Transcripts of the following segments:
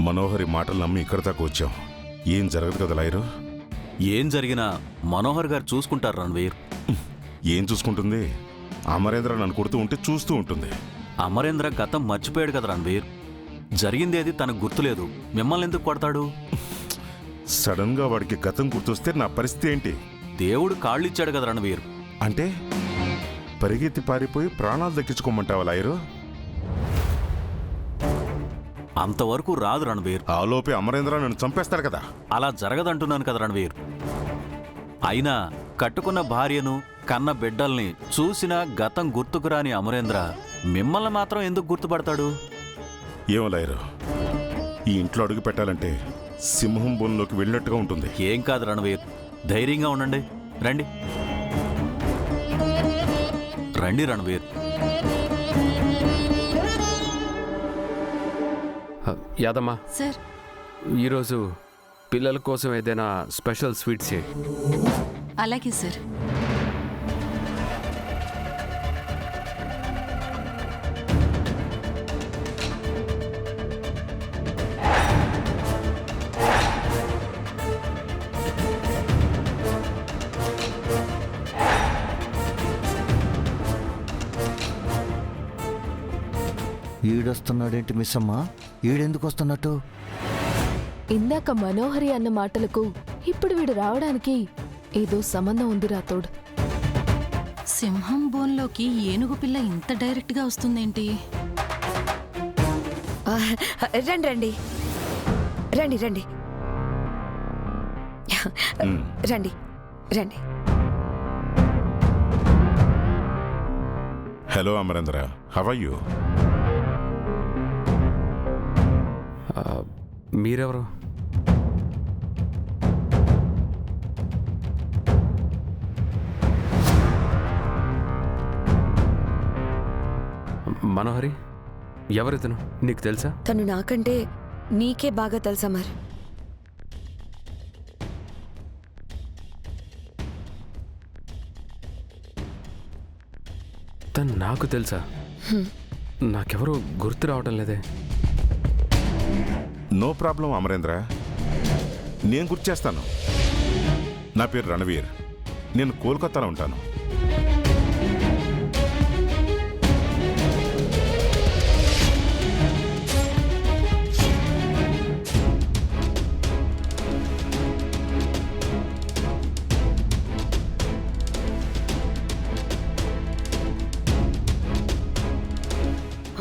మనోహరి మాటలు నమ్మి ఇక్కడ దాకా వచ్చాం. ఏం జరగదు కదా లాయరు? ఏం జరిగినా మనోహర్ గారు చూసుకుంటారు రణ్వీర్. ఏం చూసుకుంటుంది? అమరేంద్ర నన్ను కొడుతూ ఉంటే చూస్తూ ఉంటుంది. అమరేంద్ర గతం మర్చిపోయాడు కదా రణ్వీర్. జరిగిందేది తనకు గుర్తులేదు, మిమ్మల్ని ఎందుకు కొడతాడు? సడన్ గా వాడికి గతం గుర్తొస్తే నా పరిస్థితి ఏంటి? దేవుడు కాళ్ళిచ్చాడు కదా రణ్వీర్. అంటే పరిగెత్తి పారిపోయి ప్రాణాలు దక్కించుకోమంటావా లాయరు? అంతవరకు రాదు రణ్వీర్. ఆలోపే అమరేంద్ర నన్ను చంపేస్తాడు కదా. అలా జరగదంటున్నాను కదా రణ్వీర్. అయినా కట్టుకున్న భార్యను కన్న బిడ్డల్ని చూసినా గతం గుర్తుకురాని అమరేంద్ర మిమ్మల్ని మాత్రం ఎందుకు గుర్తుపడతాడు? ఏమో లాయరు, ఈ ఇంట్లో అడుగు పెట్టాలంటే సింహం బోన్లోకి వెళ్ళినట్టుగా ఉంటుంది. ఏం కాదు రణ్వీర్, ధైర్యంగా ఉండండి. రండి రండి రణ్వీర్. యాదమ్మా సార్, ఈరోజు పిల్లల కోసం ఏదైనా స్పెషల్ స్వీట్స్ చేయి. అలాగే సార్. ఈడొస్తున్నాడేంటి మిస్ అమ్మా? ఈడెందుకు వస్తున్నట్టు? ఇందాక మనోహరి అన్న మాటలకు ఇప్పుడు వీడు రావడానికి ఏదో సంబంధం ఉంది రాతోడ్. సింహం బోన్లోకి ఏనుగు పిల్ల ఇంత డైరెక్ట్ గా వస్తుందేంటి? రండి రండి రండి రండి రండి రండి. Hello Amarendra, how are you? మీరెవరు? మనోహరి, ఎవరితను? నీకు తెలుసా? తను నాకంటే నీకే బాగా తెలుసా మరి? తను నాకు తెలుసా? నాకెవరో గుర్తు రావటం లేదే. నో ప్రాబ్లం అమరేంద్ర, నేను గుర్తు చేస్తాను. నా పేరు రణవీర్, నేను కోల్కతాలో ఉంటాను.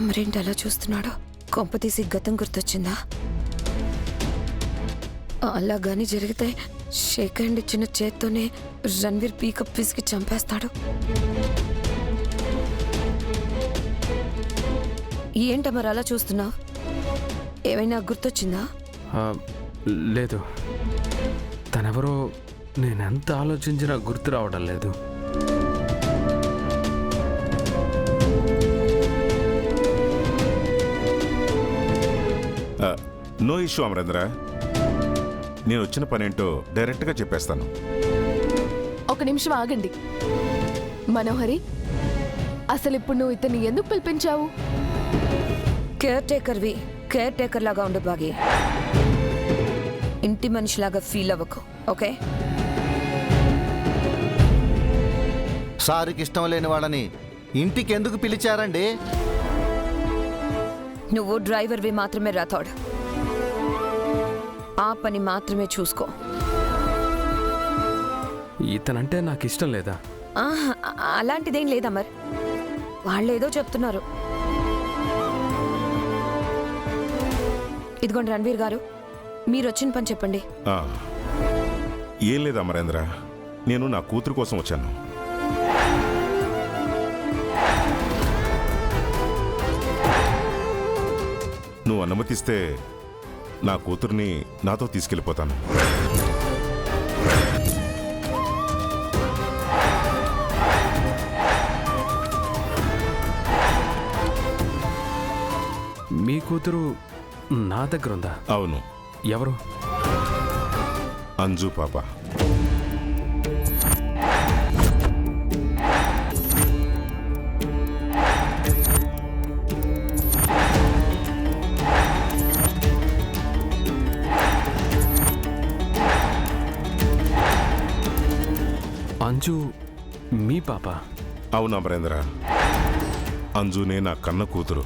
అమరేంటి అలా చూస్తున్నాడు? కొంపతీసి గతం గుర్తొచ్చిందా? అలాగాని జరిగితే షేక్ హ్యాండ్ ఇచ్చిన చేత్తోనే రణ్వీర్ పీకప్ పిసికి చంపేస్తాడు. ఏంట మరి అలా చూస్తున్నావు? ఏమైనా గుర్తొచ్చిందా? లేదు, తనెవరో నేనెంత ఆలోచించినా గుర్తు రావడం లేదు. నో ఇష్యూ అమరేంద్ర, నేను వచ్చిన పనేంటో డైరెక్ట్గా చెప్పేస్తాను. ఒక నిమిషం ఆగండి. మనోహరి, అసలు ఇప్పుడు నువ్వు ఇతన్ని ఎందుకు పిలిపించావు? కేర్ టేకర్వి కేర్ టేకర్ లాగా ఉండు బాగి. ఇంటి మనిషిలాగా ఫీల్ అవ్వకు, ఓకే? సారికి ఇష్టం లేని వాళ్ళని ఇంటికి ఎందుకు పిలిచారండి? నువ్వు డ్రైవర్వి మాత్రమే రాతాడు. ఆ పని మాత్రమే చూసుకో. ఇతనంటే నాకు ఇష్టం లేదా? అలాంటిదేం లేదా మరి? వాళ్ళేదో చెప్తున్నారు. ఇదిగోండి రణ్వీర్ గారు, మీరు వచ్చిన పని చెప్పండి. ఏం లేదు అమరేంద్ర, నేను నా కూతురు కోసం వచ్చాను. నువ్వు అనుమతిస్తే నా కూతుర్ని నాతో తీసుకెళ్ళిపోతాను. మీ కూతురు నా దగ్గర ఉందా? అవును. ఎవరు? అంజు పాప. అంజు మీ పాప? అవును అమరేంద్ర, అంజునే నా కన్న కూతురు.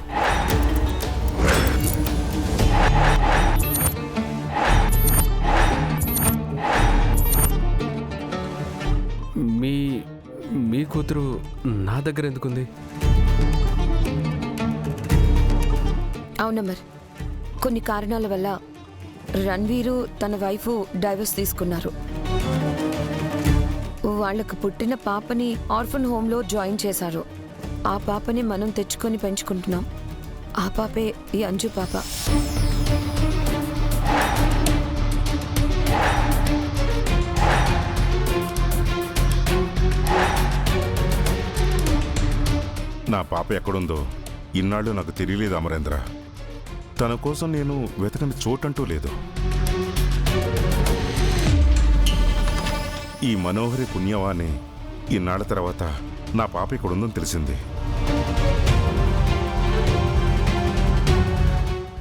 మీ కూతురు నా దగ్గర ఎందుకుంది? అవునమ్మర్, కొన్ని కారణాల వల్ల రణ్వీరు తన వైఫ్ డైవర్స్ తీసుకున్నారు. వాళ్లకు పుట్టిన పాపని ఆర్ఫన్ హోమ్లో జాయిన్ చేశారు. ఆ పాపని మనం తెచ్చుకొని పెంచుకుంటున్నాం. ఆ పాపే ఈ అంజు పాప. నా పాప ఎక్కడుందో ఇన్నాళ్ళు నాకు తెలియలేదు అమరేంద్ర. తన కోసం నేను వెతకని చోటంటూ లేదు. ఈ మనోహరి పుణ్యవాణి ఇన్నాళ్ల తర్వాత నా పాప ఇక్కడుందని తెలిసింది.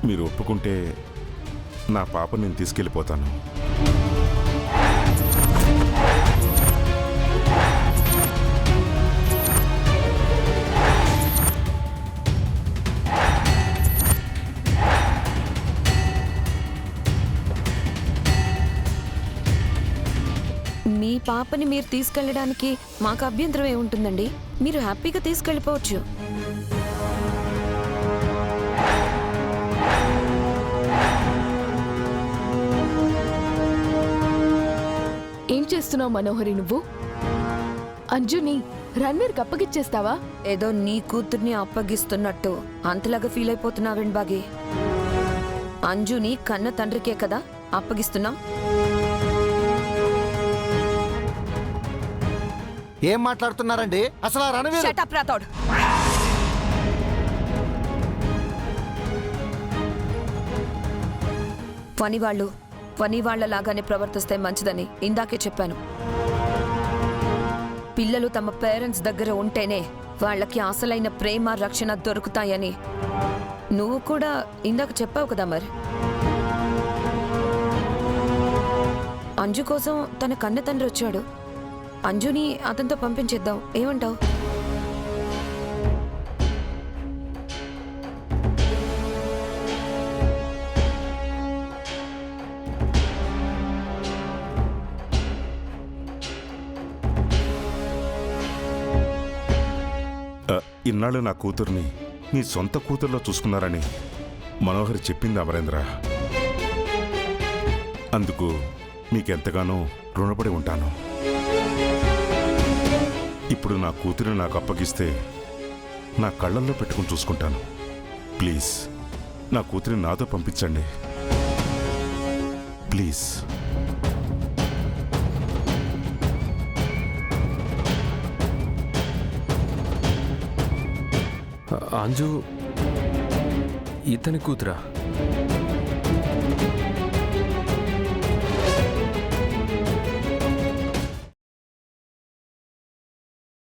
మీరు ఒప్పుకుంటే నా పాప నేను తీసుకెళ్ళిపోతాను. మీ పాపని మీరు తీసుకెళ్ళడానికి మాకు అభ్యంతరం ఏముంటుందండి? మీరు హ్యాపీగా తీసుకెళ్ళిపోవచ్చు. ఏం చేస్తున్నావు మనోహరి నువ్వు? అంజుని రణ్వీర్కి అప్పగిచ్చేస్తావా? ఏదో నీ కూతుర్ని అప్పగిస్తున్నట్టు అంతలాగా ఫీల్ అయిపోతున్నావేంటి బాగి? అంజుని కన్న తండ్రికే కదా అప్పగిస్తున్నాం. ఏం మాట్లాడుతున్నారండి అసలు? ఆ రణవీర్ Shut up, రాథోడ్. పనివాళ్లలాగానే ప్రవర్తిస్తే మంచిదని ఇందాకే చెప్పాను. పిల్లలు తమ పేరెంట్స్ దగ్గర ఉంటేనే వాళ్ళకి అసలైన ప్రేమ రక్షణ దొరుకుతాయని నువ్వు కూడా ఇందాక చెప్పావు కదా. మరి అంజు కోసం తన కన్న తండ్రి వచ్చాడు. అంజుని అతనితో పంపించేద్దాం, ఏమంటావు? ఇన్నాళ్ళు నా కూతుర్ని నీ సొంత కూతుర్లో చూసుకున్నారని మనోహరి చెప్పింది అమరేంద్ర. అందుకు మీకెంతగానో రుణపడి ఉంటాను. ఇప్పుడు నా కూతురిని నాకు అప్పగిస్తే నా కళ్ళల్లో పెట్టుకుని చూసుకుంటాను. ప్లీజ్ నా కూతురిని నాతో పంపించండి, ప్లీజ్. అంజు ఇతని కూతురా?